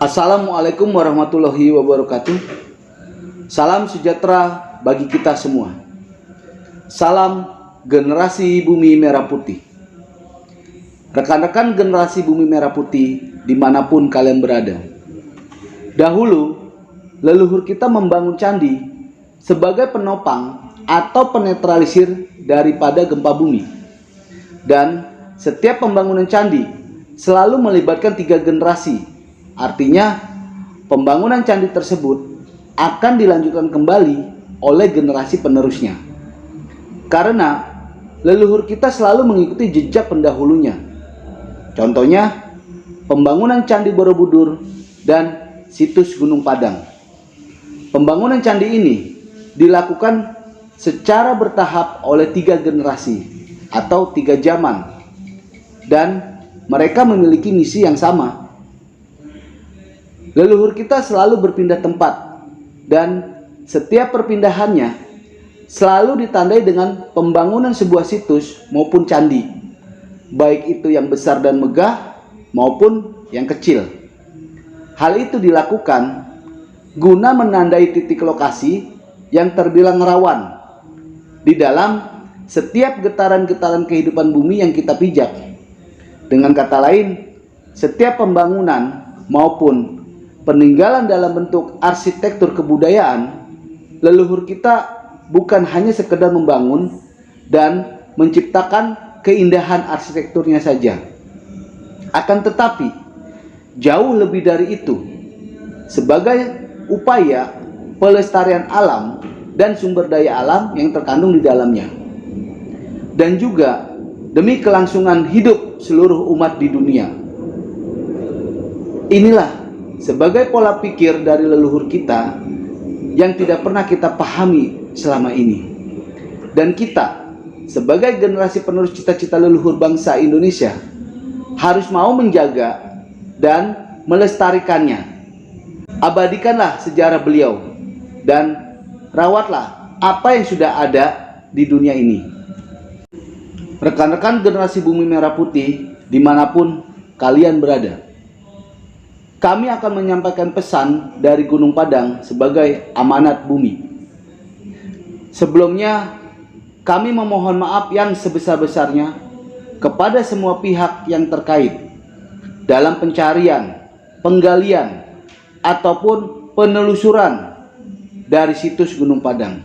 Assalamualaikum warahmatullahi wabarakatuh. Salam sejahtera bagi kita semua. Salam generasi Bumi Merah Putih. Rekan-rekan generasi Bumi Merah Putih dimanapun kalian berada. Dahulu, leluhur kita membangun candi sebagai penopang atau penetralisir daripada gempa bumi. Dan setiap pembangunan candi selalu melibatkan 3 generasi. Artinya, pembangunan candi tersebut akan dilanjutkan kembali oleh generasi penerusnya. Karena leluhur kita selalu mengikuti jejak pendahulunya. Contohnya, pembangunan Candi Borobudur dan situs Gunung Padang. Pembangunan candi ini dilakukan secara bertahap oleh 3 generasi atau 3 zaman. Dan mereka memiliki misi yang sama. Leluhur kita selalu berpindah tempat dan setiap perpindahannya selalu ditandai dengan pembangunan sebuah situs maupun candi, baik itu yang besar dan megah maupun yang kecil. Hal itu dilakukan guna menandai titik lokasi yang terbilang rawan di dalam setiap getaran-getaran kehidupan bumi yang kita pijak. Dengan kata lain, setiap pembangunan maupun peninggalan dalam bentuk arsitektur kebudayaan, leluhur kita bukan hanya sekedar membangun dan menciptakan keindahan arsitekturnya saja. Akan tetapi, jauh lebih dari itu, sebagai upaya pelestarian alam dan sumber daya alam yang terkandung di dalamnya. Dan juga demi kelangsungan hidup seluruh umat di dunia. Inilah sebagai pola pikir dari leluhur kita yang tidak pernah kita pahami selama ini. Dan kita sebagai generasi penerus cita-cita leluhur bangsa Indonesia harus mau menjaga dan melestarikannya. Abadikanlah sejarah beliau dan rawatlah apa yang sudah ada di dunia ini. Rekan-rekan generasi Bumi Merah Putih dimanapun kalian berada, kami akan menyampaikan pesan dari Gunung Padang sebagai amanat bumi. Sebelumnya, kami memohon maaf yang sebesar-besarnya kepada semua pihak yang terkait dalam pencarian, penggalian, ataupun penelusuran dari situs Gunung Padang.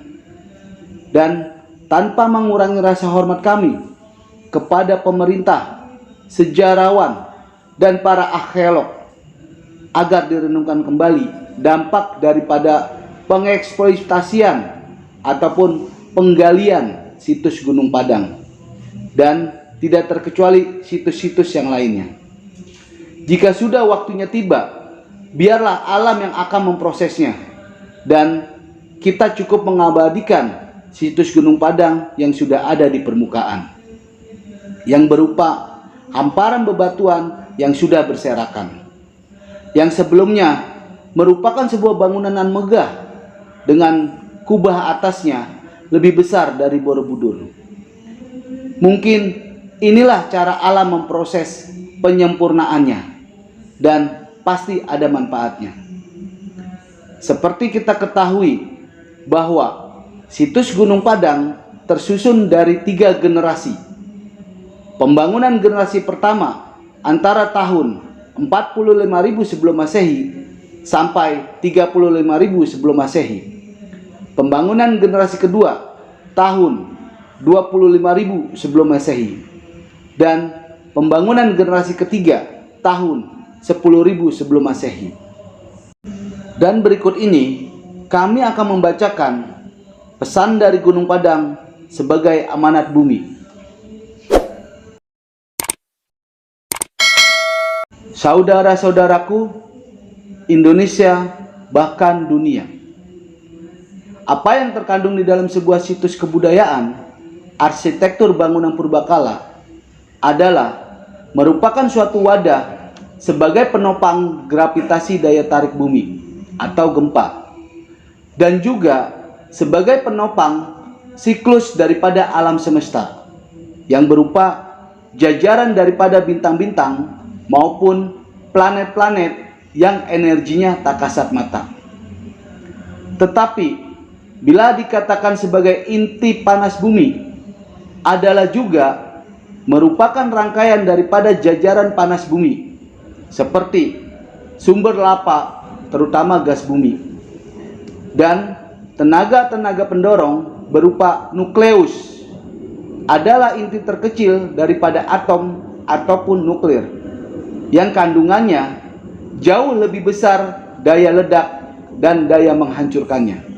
Dan tanpa mengurangi rasa hormat kami kepada pemerintah, sejarawan, dan para arkeolog agar direnungkan kembali dampak daripada pengeksploitasian ataupun penggalian situs Gunung Padang, dan tidak terkecuali situs-situs yang lainnya. Jika sudah waktunya tiba, biarlah alam yang akan memprosesnya, dan kita cukup mengabadikan situs Gunung Padang yang sudah ada di permukaan, yang berupa hamparan bebatuan yang sudah berserakan, yang sebelumnya merupakan sebuah bangunan nan megah dengan kubah atasnya lebih besar dari Borobudur. Mungkin inilah cara alam memproses penyempurnaannya, dan pasti ada manfaatnya. Seperti kita ketahui bahwa situs Gunung Padang tersusun dari 3 generasi. Pembangunan generasi pertama antara tahun 45.000 sebelum Masehi sampai 35.000 sebelum Masehi. Pembangunan generasi kedua tahun 25.000 sebelum Masehi. Dan pembangunan generasi ketiga tahun 10.000 sebelum Masehi. Dan berikut ini kami akan membacakan pesan dari Gunung Padang sebagai amanat bumi. Saudara-saudaraku, Indonesia, bahkan dunia. Apa yang terkandung di dalam sebuah situs kebudayaan, arsitektur bangunan purbakala, adalah merupakan suatu wadah sebagai penopang gravitasi daya tarik bumi atau gempa, dan juga sebagai penopang siklus daripada alam semesta, yang berupa jajaran daripada bintang-bintang maupun planet-planet yang energinya tak kasat mata. Tetapi bila dikatakan sebagai inti panas bumi, adalah juga merupakan rangkaian daripada jajaran panas bumi, seperti sumber lava, terutama gas bumi, dan tenaga-tenaga pendorong berupa nukleus adalah inti terkecil daripada atom ataupun nuklir, yang kandungannya jauh lebih besar daya ledak dan daya menghancurkannya.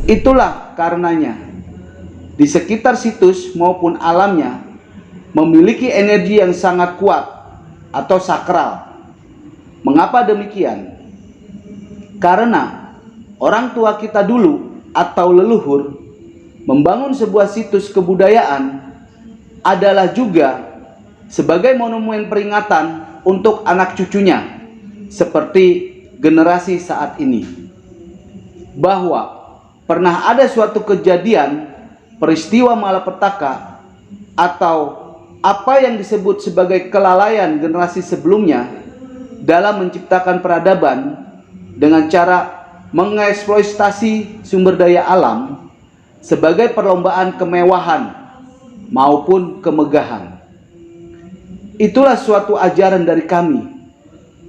Itulah karenanya, di sekitar situs maupun alamnya memiliki energi yang sangat kuat atau sakral. Mengapa demikian? Karena orang tua kita dulu atau leluhur membangun sebuah situs kebudayaan adalah juga sebagai monumen peringatan untuk anak cucunya, seperti generasi saat ini, bahwa pernah ada suatu kejadian, peristiwa malapetaka, atau apa yang disebut sebagai kelalaian generasi sebelumnya dalam menciptakan peradaban dengan cara mengeksploitasi sumber daya alam sebagai perlombaan kemewahan maupun kemegahan. Itulah suatu ajaran dari kami,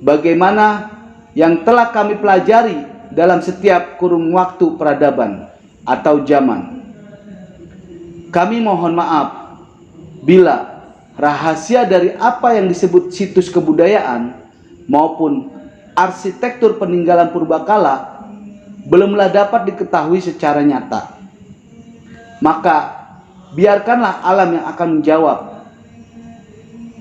bagaimana yang telah kami pelajari dalam setiap kurun waktu peradaban atau zaman. Kami mohon maaf bila rahasia dari apa yang disebut situs kebudayaan maupun arsitektur peninggalan purbakala belumlah dapat diketahui secara nyata. Maka biarkanlah alam yang akan menjawab.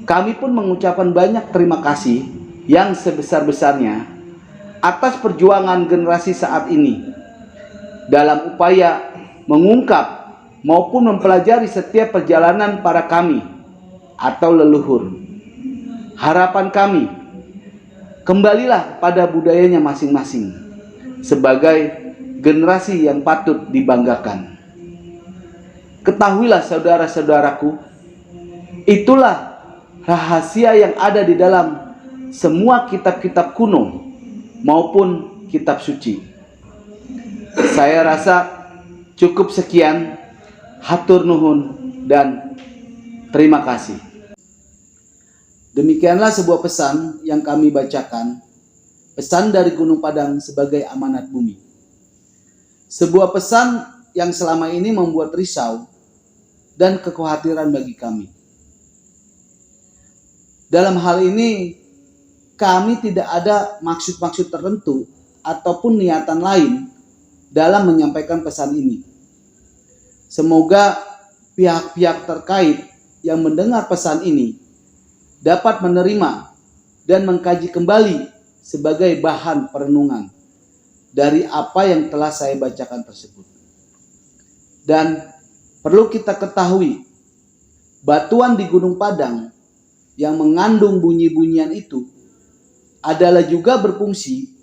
Kami pun mengucapkan banyak terima kasih yang sebesar-besarnya atas perjuangan generasi saat ini dalam upaya mengungkap maupun mempelajari setiap perjalanan para kami atau leluhur. Harapan kami, kembalilah pada budayanya masing-masing sebagai generasi yang patut dibanggakan. Ketahuilah saudara-saudaraku, itulah rahasia yang ada di dalam semua kitab-kitab kuno maupun kitab suci. Saya rasa cukup sekian. Hatur nuhun dan terima kasih. Demikianlah sebuah pesan yang kami bacakan, pesan dari Gunung Padang sebagai amanat bumi. Sebuah pesan yang selama ini membuat risau dan kekhawatiran bagi kami. Dalam hal ini kami tidak ada maksud-maksud tertentu ataupun niatan lain dalam menyampaikan pesan ini. Semoga pihak-pihak terkait yang mendengar pesan ini dapat menerima dan mengkaji kembali sebagai bahan perenungan dari apa yang telah saya bacakan tersebut. Dan perlu kita ketahui, batuan di Gunung Padang yang mengandung bunyi-bunyian itu adalah juga berfungsi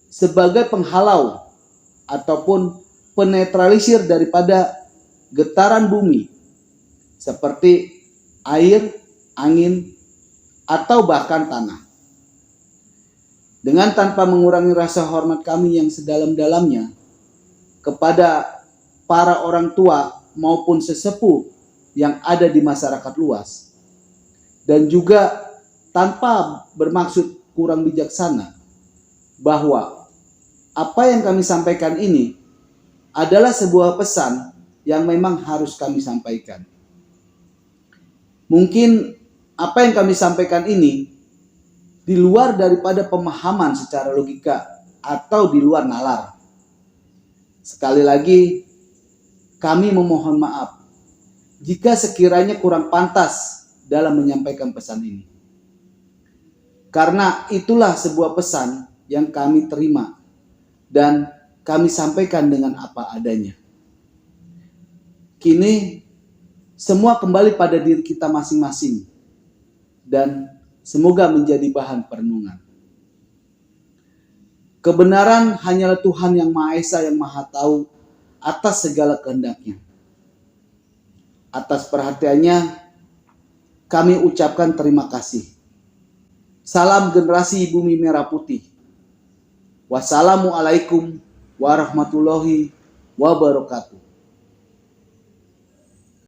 sebagai penghalau ataupun penetralisir daripada getaran bumi seperti air, angin, atau bahkan tanah. Dengan tanpa mengurangi rasa hormat kami yang sedalam-dalamnya kepada para orang tua maupun sesepuh yang ada di masyarakat luas, dan juga tanpa bermaksud kurang bijaksana, bahwa apa yang kami sampaikan ini adalah sebuah pesan yang memang harus kami sampaikan. Mungkin apa yang kami sampaikan ini di luar daripada pemahaman secara logika atau di luar nalar. Sekali lagi kami memohon maaf jika sekiranya kurang pantas dalam menyampaikan pesan ini. Karena itulah sebuah pesan yang kami terima dan kami sampaikan dengan apa adanya. Kini semua kembali pada diri kita masing-masing dan semoga menjadi bahan perenungan. Kebenaran hanyalah Tuhan yang Maha Esa yang Maha Tahu atas segala kehendaknya. Atas perhatiannya kami ucapkan terima kasih. Salam generasi Bumi Merah Putih. Wassalamualaikum warahmatullahi wabarakatuh.